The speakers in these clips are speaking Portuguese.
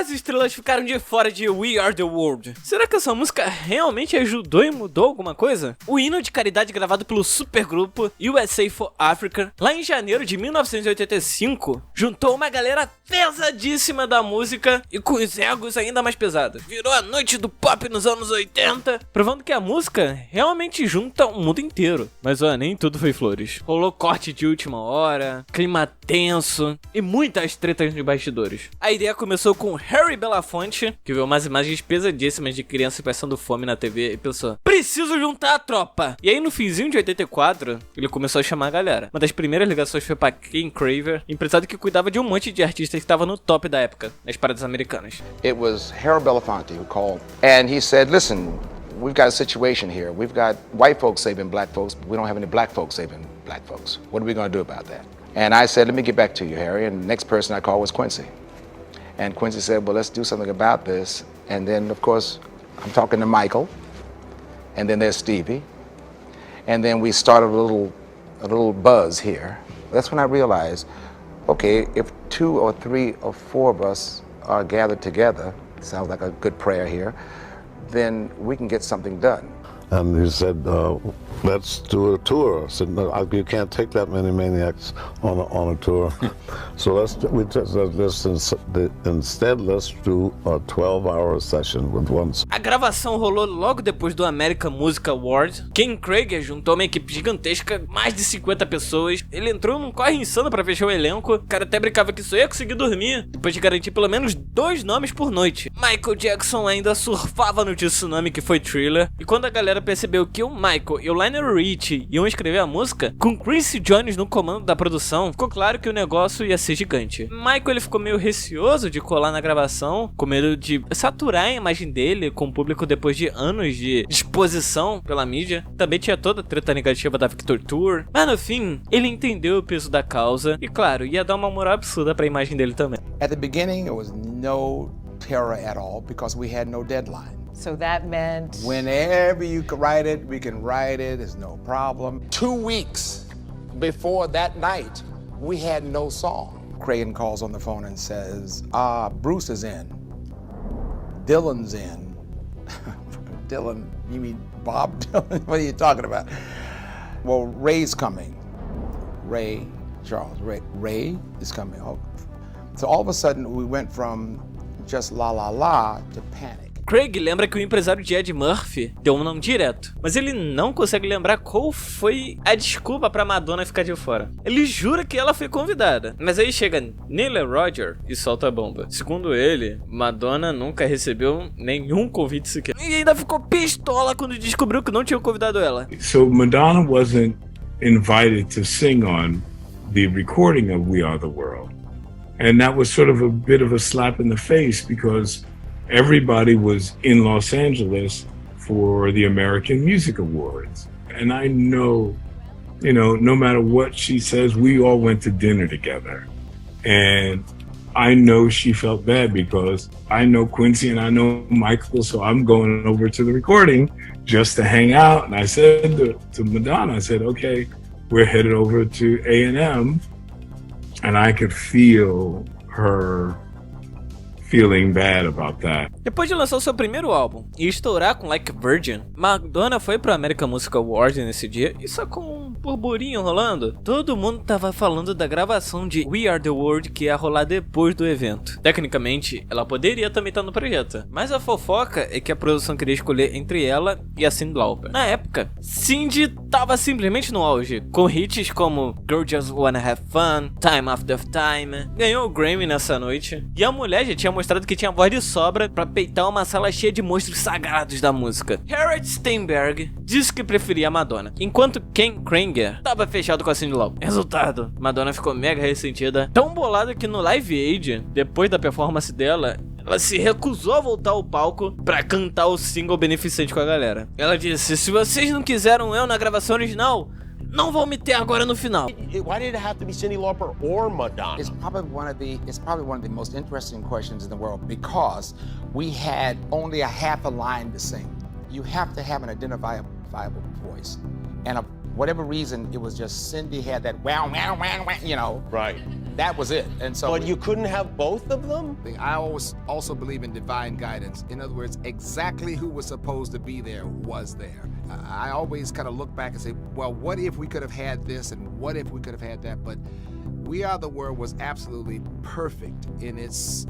as estrelas ficaram de fora de We Are The World, será que essa música realmente ajudou e mudou alguma coisa? O hino de caridade gravado pelo supergrupo USA for Africa, lá em janeiro de 1985, juntou uma galera pesadíssima da música e com os egos ainda mais pesados. Virou a noite do pop nos anos 80, provando que a música realmente junta o mundo inteiro. Mas nem tudo foi flores. Rolou corte de última hora, clima tenso e muitas tretas nos bastidores. A ideia começou com Harry Belafonte, que viu umas imagens pesadíssimas de crianças passando fome na TV e pensou: preciso juntar a tropa! E aí no finzinho de 84, ele começou a chamar a galera. Uma das primeiras ligações foi pra Ken Craver, empresário que cuidava de um monte de artistas que estava no top da época, nas paradas americanas. It was Harold Belafonte who called, and he said, listen, we've got a situation here. We've got white folks saving black folks, but we don't have any black folks saving black folks. What are we going to do about that? And I said, let me get back to you, Harry. And the next person I called was Quincy. And Quincy said, well, let's do something about this. And then, of course, I'm talking to Michael. And then there's Stevie. And then we started a little buzz here. That's when I realized, okay, if 2 or 3 or 4 of us are gathered together, sounds like a good prayer here, then we can get something done. And he said, let's do a tour. I said, no, you can't take that many maniacs on a tour. So instead let's do a 12-hour session with one. A gravação rolou logo depois do American Music Awards. Ken Craver juntou uma equipe gigantesca, mais de 50 pessoas. Ele entrou num corre insano pra fechar o elenco. O cara até brincava que só ia conseguir dormir depois de garantir pelo menos 2 nomes por noite. Michael Jackson ainda surfava no tsunami que foi Thriller. E quando a galera percebeu que o Michael e o Lionel Richie iam escrever a música, com Quincy Jones no comando da produção, ficou claro que o negócio ia ser gigante. Michael ele ficou meio receoso de colar na gravação, com medo de saturar a imagem dele com o público depois de anos de exposição pela mídia. Também tinha toda a treta negativa da Victor Tour, mas no fim, ele entendeu o peso da causa e claro, ia dar uma moral absurda pra imagem dele também. At the beginning, it was no terror at all because we had no deadline. So that meant... Whenever you can write it, we can write it, it's no problem. 2 weeks before that night, we had no song. Cragen calls on the phone and says, Bruce is in. Dylan's in. Dylan, you mean Bob Dylan? What are you talking about? Well, Ray's coming. Ray is coming. Oh. So all of a sudden, we went from just la la la to panic. Craig lembra que o empresário de Ed Murphy deu um não direto, mas ele não consegue lembrar qual foi a desculpa pra Madonna ficar de fora. Ele jura que ela foi convidada, mas aí chega Neil Roger e solta a bomba. Segundo ele, Madonna nunca recebeu nenhum convite sequer. E ainda ficou pistola quando descobriu que não tinham convidado ela. So Madonna wasn't invited to sing on the recording of We Are The World. And that was sort of a bit of a slap in the face because everybody was in Los Angeles for the American Music Awards. And I know, no matter what she says, we all went to dinner together. And I know she felt bad because I know Quincy and I know Michael, so I'm going over to the recording just to hang out. And I said to Madonna, I said, okay, we're headed over to A&M. And I could feel her feeling bad about that. Depois de lançar o seu primeiro álbum e estourar com Like a Virgin, Madonna foi pro American Music Awards nesse dia e só com um burburinho rolando, todo mundo tava falando da gravação de We Are The World que ia rolar depois do evento. Tecnicamente, ela poderia também estar no projeto, mas a fofoca é que a produção queria escolher entre ela e a Cyndi Lauper. Na época, Cyndi tava simplesmente no auge, com hits como Girl Just Wanna Have Fun, Time After Time, ganhou o Grammy nessa noite, e a mulher já tinha mostrado que tinha voz de sobra pra peitar uma sala cheia de monstros sagrados da música. Harriet Steinberg disse que preferia a Madonna, enquanto Ken Craver tava fechado com a Cyndi Lauper. Resultado, Madonna ficou mega ressentida, tão bolada que no Live Aid, depois da performance dela, ela se recusou a voltar ao palco pra cantar o single beneficente com a galera. Ela disse, se vocês não quiseram eu na gravação original, não vão me ter agora no final. Why did it have to be Cyndi Lauper or Madonna? It's probably one of the most interesting questions in the world because we had only a half a line to sing. You have to have an identifiable voice. And for whatever reason, it was just Cyndi had that wow, wow, wow, wow, Right. That was it. And so But you couldn't have both of them? I always also believe in divine guidance. In other words, exactly who was supposed to be there was there. I always kind of look back and say, well, what if we could have had this and what if we could have had that? But We Are the World was absolutely perfect in its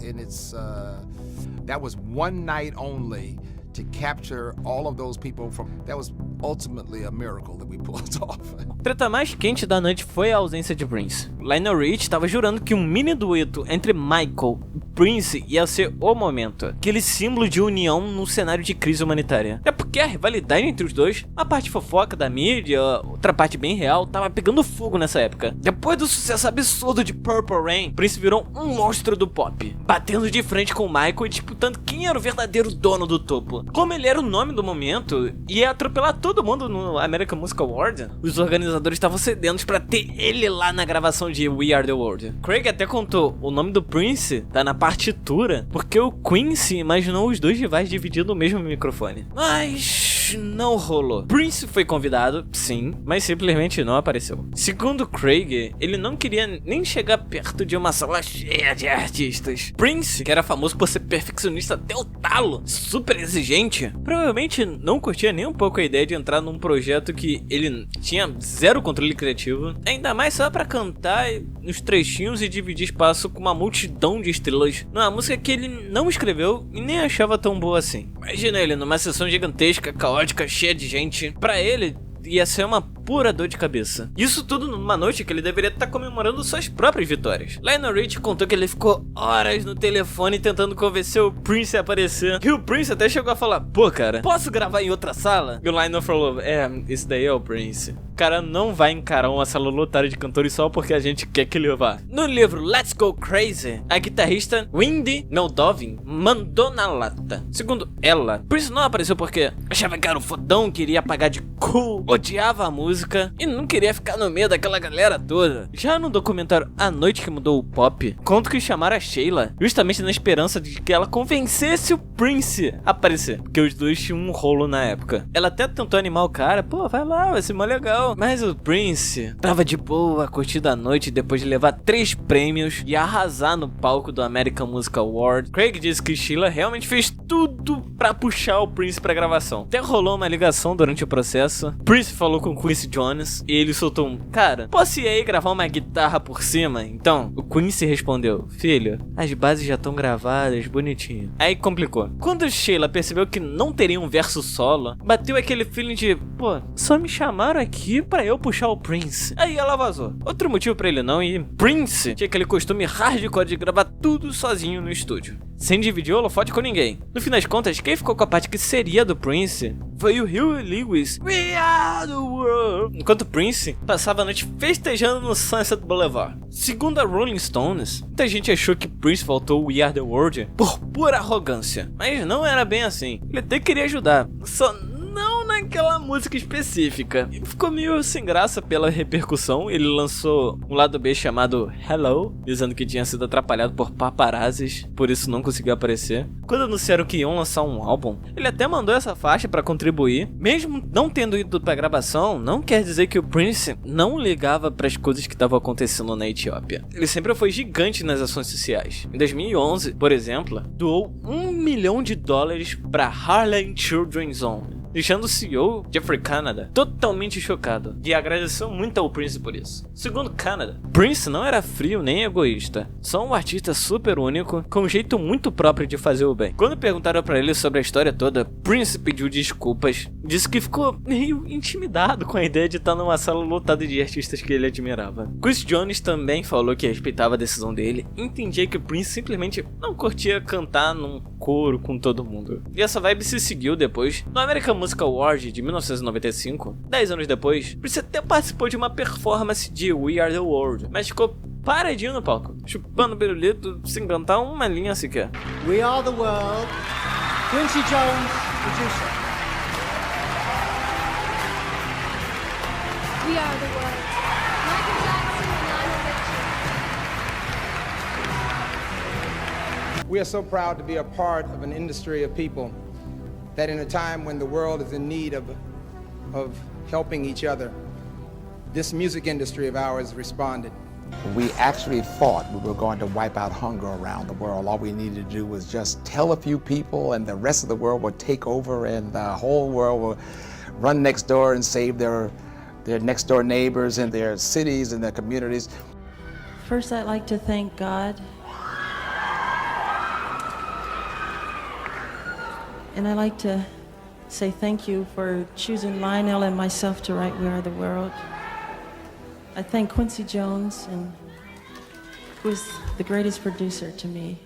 that was one night only to capture all of those people from. That was ultimately a miracle that we pulled off. A treta mais quente da noite foi a ausência de Prince. Lionel Rich estava jurando que um mini dueto entre Michael e Prince ia ser o momento, aquele símbolo de união num cenário de crise humanitária. É porque a rivalidade entre os dois, a parte fofoca da mídia, outra parte bem real, tava pegando fogo nessa época. Depois do sucesso absurdo de Purple Rain, Prince virou um monstro do pop, batendo de frente com Michael e disputando quem era o verdadeiro dono do topo. Como ele era o nome do momento e ia atropelar todo mundo no American Music Awards, os organizadores estavam sedentos pra ter ele lá na gravação de We Are The World. Craig até contou, o nome do Prince tá na partitura porque o Quincy imaginou os dois rivais dividindo o mesmo microfone. Mas não rolou. Prince foi convidado, sim, mas simplesmente não apareceu. Segundo Craig, ele não queria nem chegar perto de uma sala cheia de artistas. Prince, que era famoso por ser perfeccionista até o talo, super exigente, provavelmente não curtia nem um pouco a ideia de entrar num projeto que ele tinha zero controle criativo, ainda mais só pra cantar nos trechinhos e dividir espaço com uma multidão de estrelas numa música que ele não escreveu e nem achava tão boa assim. Imagina ele numa sessão gigantesca, caótica, cheia de gente. Pra ele, ia ser uma pura dor de cabeça. Isso tudo numa noite que ele deveria estar comemorando suas próprias vitórias. Lionel Rich contou que ele ficou horas no telefone tentando convencer o Prince a aparecer. E o Prince até chegou a falar, pô cara, posso gravar em outra sala? E o Lionel falou, esse daí é o Prince. O cara não vai encarar uma sala lotada de cantores só porque a gente quer que ele vá. No livro Let's Go Crazy, a guitarrista Wendy Meldovin mandou na lata. Segundo ela, Prince não apareceu porque achava que era um fodão, queria pagar de cool, odiava a música e não queria ficar no meio daquela galera toda. Já no documentário A Noite que Mudou o Pop, conto que chamaram a Sheila justamente na esperança de que ela convencesse o Prince a aparecer, porque os dois tinham um rolo na época. Ela até tentou animar o cara, pô, vai lá, vai ser mó legal. Mas o Prince tava de boa, curtindo a noite depois de levar 3 prêmios e arrasar no palco do American Music Award. Craig disse que Sheila realmente fez tudo pra puxar o Prince pra gravação. Até rolou uma ligação durante o processo. Prince falou com Quincy Jones e ele soltou um, cara, posso ir aí gravar uma guitarra por cima? Então, o Quincy respondeu, filho, as bases já estão gravadas, bonitinho. Aí complicou. Quando Sheila percebeu que não teria um verso solo, bateu aquele feeling de, pô, só me chamaram aqui pra eu puxar o Prince. Aí ela vazou. Outro motivo pra ele não ir, Prince tinha aquele costume hardcore de gravar tudo sozinho no estúdio, sem dividir o holofote com ninguém. No fim das contas, quem ficou com a parte que seria do Prince foi o Huey Lewis. We are the world. Enquanto Prince passava a noite festejando no Sunset Boulevard. Segundo a Rolling Stones, muita gente achou que Prince faltou We Are the World por pura arrogância. Mas não era bem assim. Ele até queria ajudar, só não naquela música específica. E ficou meio sem graça pela repercussão. Ele lançou um lado B chamado Hello, dizendo que tinha sido atrapalhado por paparazzis, por isso não conseguiu aparecer. Quando anunciaram que iam lançar um álbum, ele até mandou essa faixa pra contribuir. Mesmo não tendo ido pra gravação, não quer dizer que o Prince não ligava pras coisas que estavam acontecendo na Etiópia. Ele sempre foi gigante nas ações sociais. Em 2011, por exemplo, doou $1 milhão pra Harlem Children's Home, deixando o CEO, Jeffrey Canada, totalmente chocado, e agradeceu muito ao Prince por isso. Segundo Canada, Prince não era frio nem egoísta, só um artista super único, com um jeito muito próprio de fazer o bem. Quando perguntaram pra ele sobre a história toda, Prince pediu desculpas, disse que ficou meio intimidado com a ideia de estar numa sala lotada de artistas que ele admirava. Quincy Jones também falou que respeitava a decisão dele, e entendia que Prince simplesmente não curtia cantar num coro com todo mundo. E essa vibe se seguiu depois no American Music Award de 1995. 10 anos depois, Prince até participou de uma performance de We Are The World, mas ficou paradinho no palco, chupando pirulito sem cantar uma linha sequer. We Are The World, Quincy Jones, producer. We Are The World, Michael Jackson and Lionel Richie. We are so proud to be a part of an industry of people that in a time when the world is in need of helping each other, this music industry of ours responded. We actually thought we were going to wipe out hunger around the world. All we needed to do was just tell a few people and the rest of the world would take over and the whole world will run next door and save their next door neighbors and their cities and their communities. First, I'd like to thank God. And I'd like to say thank you for choosing Lionel and myself to write We Are the World. I thank Quincy Jones, who is the greatest producer to me.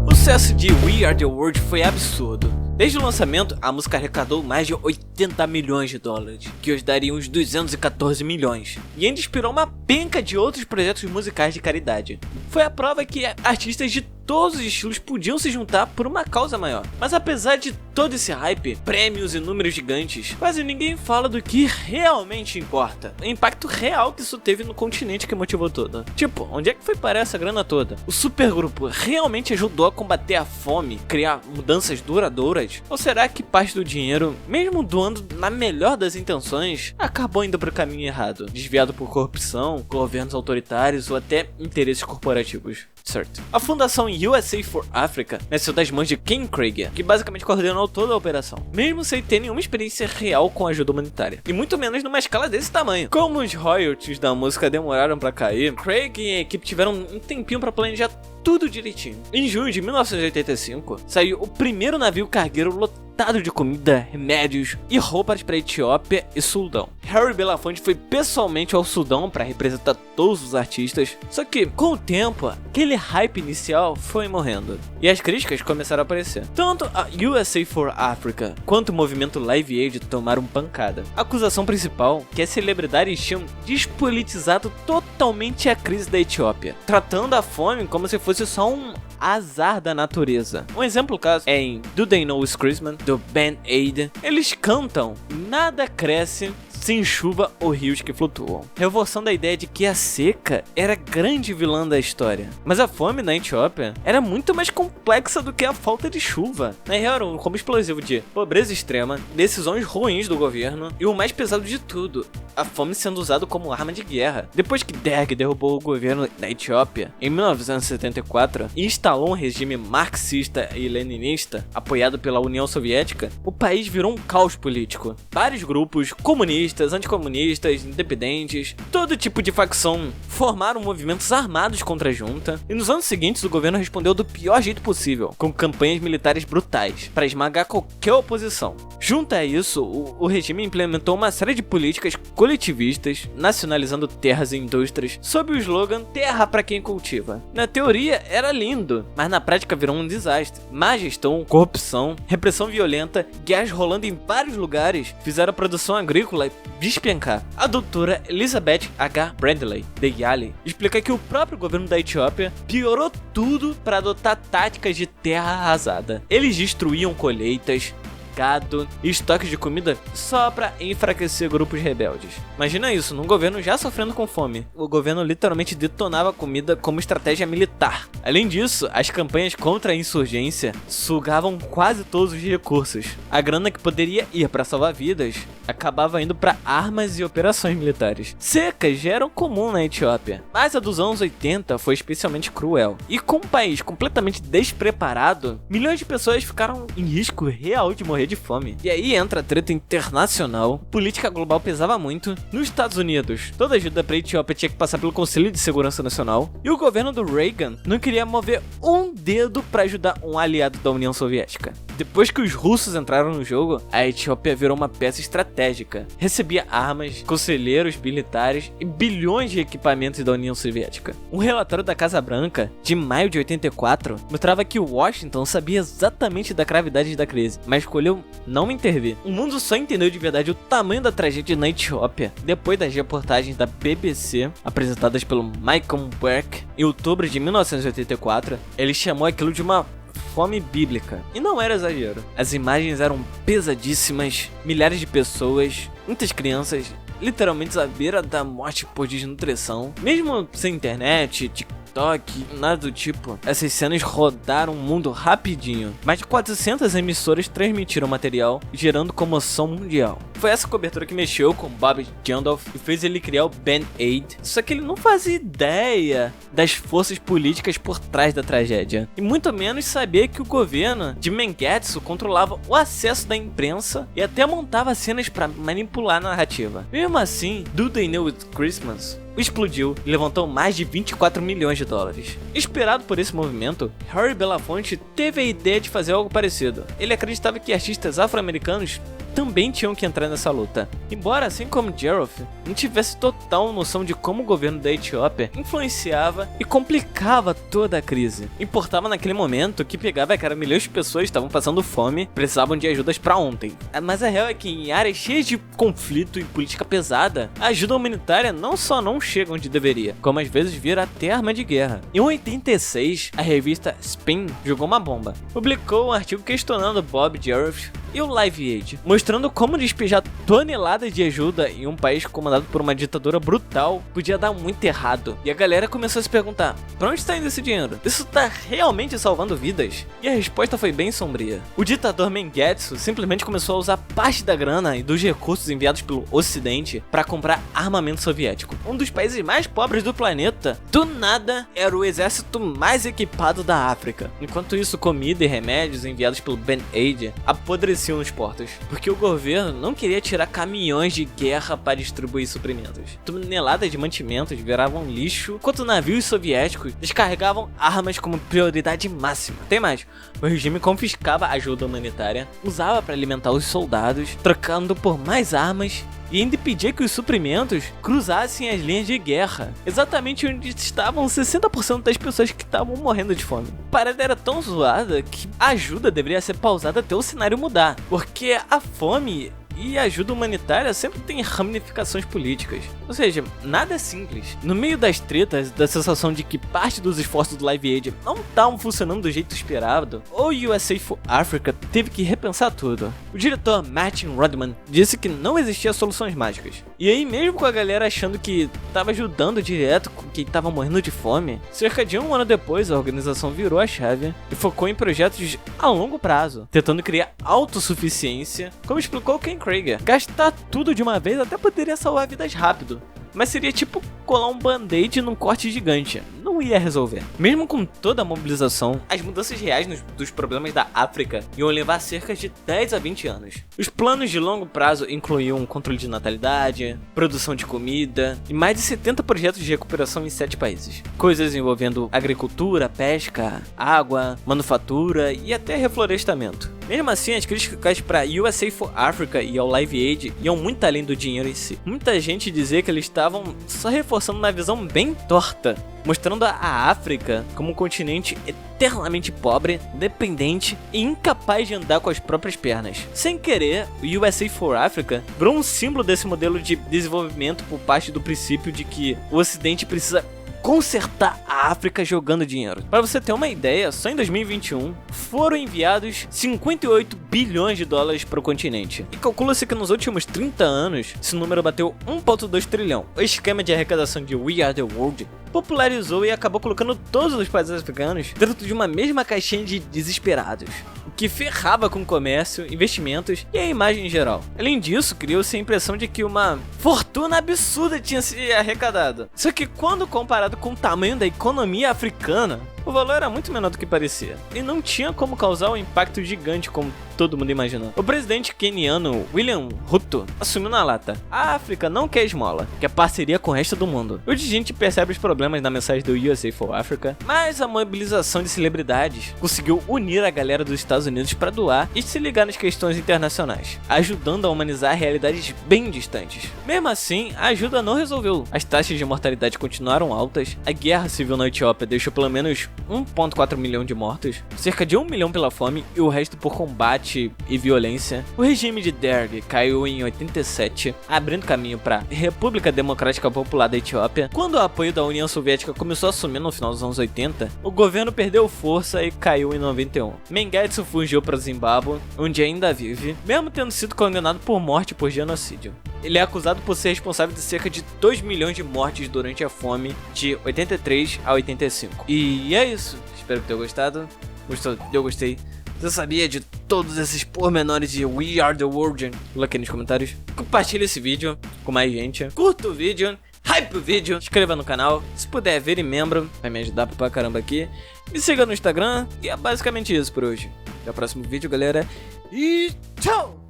O sucesso de We Are The World foi absurdo. Desde o lançamento, a música arrecadou mais de 80 milhões de dólares, que hoje daria uns 214 milhões, e ainda inspirou uma penca de outros projetos musicais de caridade. Foi a prova que artistas de todos os estilos podiam se juntar por uma causa maior. Mas apesar de todo esse hype, prêmios e números gigantes, quase ninguém fala do que realmente importa. O impacto real que isso teve no continente que motivou tudo. Tipo, onde é que foi parar essa grana toda? O supergrupo realmente ajudou a combater a fome, criar mudanças duradouras? Ou será que parte do dinheiro, mesmo doando na melhor das intenções, acabou indo para o caminho errado, desviado por corrupção, governos autoritários ou até interesses corporativos? Certo. A fundação USA for Africa nasceu das mãos de Ken Krieger, que basicamente coordenou toda a operação, mesmo sem ter nenhuma experiência real com ajuda humanitária, e muito menos numa escala desse tamanho. Como os royalties da música demoraram pra cair, Craig e a equipe tiveram um tempinho pra planejar tudo direitinho. Em junho de 1985, saiu o primeiro navio cargueiro lotado de comida, remédios e roupas para Etiópia e Sudão. Harry Belafonte foi pessoalmente ao Sudão para representar todos os artistas, só que com o tempo, aquele hype inicial foi morrendo e as críticas começaram a aparecer. Tanto a USA for Africa quanto o movimento Live Aid tomaram pancada. A acusação principal é que as celebridades tinham despolitizado totalmente a crise da Etiópia, tratando a fome como se fosse só um azar da natureza. Um exemplo caso é em Do They Know It's Christmas, do Band Aid. Eles cantam: nada cresce sem chuva ou rios que flutuam, reforçando a ideia de que a seca era a grande vilã da história. Mas a fome na Etiópia era muito mais complexa do que a falta de chuva. Na real, era um combo explosivo de pobreza extrema, decisões ruins do governo e o mais pesado de tudo, a fome sendo usada como arma de guerra. Depois que Derg derrubou o governo da Etiópia em 1974 e instalou um regime marxista e leninista apoiado pela União Soviética, o país virou um caos político. Vários grupos comunistas, anticomunistas, independentes, todo tipo de facção formaram movimentos armados contra a junta, e nos anos seguintes o governo respondeu do pior jeito possível, com campanhas militares brutais para esmagar qualquer oposição. Junto a isso, o regime implementou uma série de políticas coletivistas, nacionalizando terras e indústrias, sob o slogan "Terra para quem cultiva". Na teoria era lindo, mas na prática virou um desastre. Má gestão, corrupção, repressão violenta, guerras rolando em vários lugares fizeram a produção agrícola despencar. A doutora Elizabeth H. Brandley, de Yale, explica que o próprio governo da Etiópia piorou tudo para adotar táticas de terra arrasada. Eles destruíam colheitas, gado e estoques de comida só pra enfraquecer grupos rebeldes. Imagina isso, num governo já sofrendo com fome. O governo literalmente detonava a comida como estratégia militar. Além disso, as campanhas contra a insurgência sugavam quase todos os recursos. A grana que poderia ir para salvar vidas acabava indo para armas e operações militares. Secas já eram comum na Etiópia, mas a dos anos 80 foi especialmente cruel. E com um país completamente despreparado, milhões de pessoas ficaram em risco real de morrer de fome. E aí entra a treta internacional, política global pesava muito. Nos Estados Unidos, toda ajuda pra Etiópia tinha que passar pelo Conselho de Segurança Nacional, e o governo do Reagan não queria mover um dedo pra ajudar um aliado da União Soviética. Depois que os russos entraram no jogo, a Etiópia virou uma peça estratégica. Recebia armas, conselheiros militares e bilhões de equipamentos da União Soviética. Um relatório da Casa Branca, de maio de 84, mostrava que Washington sabia exatamente da gravidade da crise, mas escolheu não intervir. O mundo só entendeu de verdade o tamanho da tragédia na Etiópia depois das reportagens da BBC, apresentadas pelo Michael Burke, em outubro de 1984. Ele chamou aquilo de uma fome bíblica. E não era exagero. As imagens eram pesadíssimas, milhares de pessoas, muitas crianças, literalmente à beira da morte por desnutrição. Mesmo sem internet, TikTok, nada do tipo. Essas cenas rodaram o mundo rapidinho. Mais de 400 emissoras transmitiram o material, gerando comoção mundial. Foi essa cobertura que mexeu com Bob Geldof e fez ele criar o Band-Aid. Só que ele não fazia ideia das forças políticas por trás da tragédia. E muito menos sabia que o governo de Mengetsu controlava o acesso da imprensa e até montava cenas para manipular a narrativa. Mesmo assim, Do They Know It's Christmas explodiu e levantou mais de 24 milhões de dólares. Inspirado por esse movimento, Harry Belafonte teve a ideia de fazer algo parecido. Ele acreditava que artistas afro-americanos também tinham que entrar nessa luta. Embora, assim como Geldof, não tivesse total noção de como o governo da Etiópia influenciava e complicava toda a crise. Importava naquele momento que pegava que milhões de pessoas estavam passando fome, precisavam de ajudas pra ontem. Mas a real é que em áreas cheias de conflito e política pesada, a ajuda humanitária não só não chega onde deveria, como às vezes vira até arma de guerra. Em 86, a revista Spin jogou uma bomba. Publicou um artigo questionando Bob Geldof e o Live Aid, mostrando como despejar toneladas de ajuda em um país comandado por uma ditadura brutal podia dar muito errado. E a galera começou a se perguntar, pra onde está indo esse dinheiro? Isso tá realmente salvando vidas? E a resposta foi bem sombria. O ditador Mengetsu simplesmente começou a usar parte da grana e dos recursos enviados pelo Ocidente para comprar armamento soviético. Um dos países mais pobres do planeta, do nada, era o exército mais equipado da África. Enquanto isso, comida e remédios enviados pelo Band-Aid apodreciam nos portos, porque o governo não queria tirar caminhões de guerra para distribuir suprimentos. Toneladas de mantimentos viravam lixo, enquanto navios soviéticos descarregavam armas como prioridade máxima. Tem mais, o regime confiscava ajuda humanitária, usava para alimentar os soldados, trocando por mais armas e ainda pedia que os suprimentos cruzassem as linhas de guerra, exatamente onde estavam 60% das pessoas que estavam morrendo de fome. A parada era tão zoada que a ajuda deveria ser pausada até o cenário mudar, porque a fome e a ajuda humanitária sempre tem ramificações políticas. Ou seja, nada é simples. No meio das tretas, da sensação de que parte dos esforços do Live Aid não estavam funcionando do jeito esperado, o USA for Africa teve que repensar tudo. O diretor Martin Rodman disse que não existia soluções mágicas. E aí, mesmo com a galera achando que estava ajudando direto com quem estava morrendo de fome, cerca de um ano depois a organização virou a chave e focou em projetos a longo prazo, tentando criar autossuficiência, como explicou Ken Krager. Gastar tudo de uma vez até poderia salvar vidas rápido, mas seria tipo colar um band-aid num corte gigante. Não ia resolver. Mesmo com toda a mobilização, as mudanças reais dos problemas da África iam levar cerca de 10 a 20 anos. Os planos de longo prazo incluíam controle de natalidade, produção de comida e mais de 70 projetos de recuperação em 7 países. Coisas envolvendo agricultura, pesca, água, manufatura e até reflorestamento. Mesmo assim, as críticas para USA for Africa e ao Live Aid iam muito além do dinheiro em si. Muita gente dizia que eles estavam só reforçando uma visão bem torta, mostrando a África como um continente eternamente pobre, dependente e incapaz de andar com as próprias pernas. Sem querer, o USA for Africa virou um símbolo desse modelo de desenvolvimento por parte do princípio de que o Ocidente precisa consertar a África jogando dinheiro. Para você ter uma ideia, só em 2021 foram enviados 58 bilhões de dólares para o continente. E calcula-se que nos últimos 30 anos, esse número bateu 1,2 trilhão. O esquema de arrecadação de We Are The World popularizou e acabou colocando todos os países africanos dentro de uma mesma caixinha de desesperados, o que ferrava com o comércio, investimentos e a imagem em geral. Além disso, criou-se a impressão de que uma fortuna absurda tinha se arrecadado. Só que quando comparado com o tamanho da economia africana, o valor era muito menor do que parecia, e não tinha como causar um impacto gigante como todo mundo imaginou. O presidente queniano William Ruto assumiu na lata: a África não quer esmola, quer parceria com o resto do mundo. Hoje a gente percebe os problemas na mensagem do USA for Africa, mas a mobilização de celebridades conseguiu unir a galera dos Estados Unidos para doar e se ligar nas questões internacionais, ajudando a humanizar realidades bem distantes. Mesmo assim, a ajuda não resolveu. As taxas de mortalidade continuaram altas, a guerra civil na Etiópia deixou pelo menos 1,4 milhão de mortos, cerca de 1 milhão pela fome e o resto por combate e violência. O regime de Derg caiu em 87, abrindo caminho para a República Democrática Popular da Etiópia. Quando o apoio da União Soviética começou a sumir no final dos anos 80, o governo perdeu força e caiu em 91. Mengetsu fugiu para Zimbábue, onde ainda vive, mesmo tendo sido condenado por morte por genocídio. ele é acusado por ser responsável de cerca de 2 milhões de mortes durante a fome de 83 a 85. E é isso, espero que tenham gostado. Gostou? Eu gostei. Você sabia de todos esses pormenores de We Are The World? Coloca aqui nos comentários. Compartilha esse vídeo com mais gente. Curta o vídeo. Hype o vídeo. Inscreva no canal. Se puder, vire membro. Vai me ajudar pra caramba aqui. Me siga no Instagram. E é basicamente isso por hoje. Até o próximo vídeo, galera. E tchau!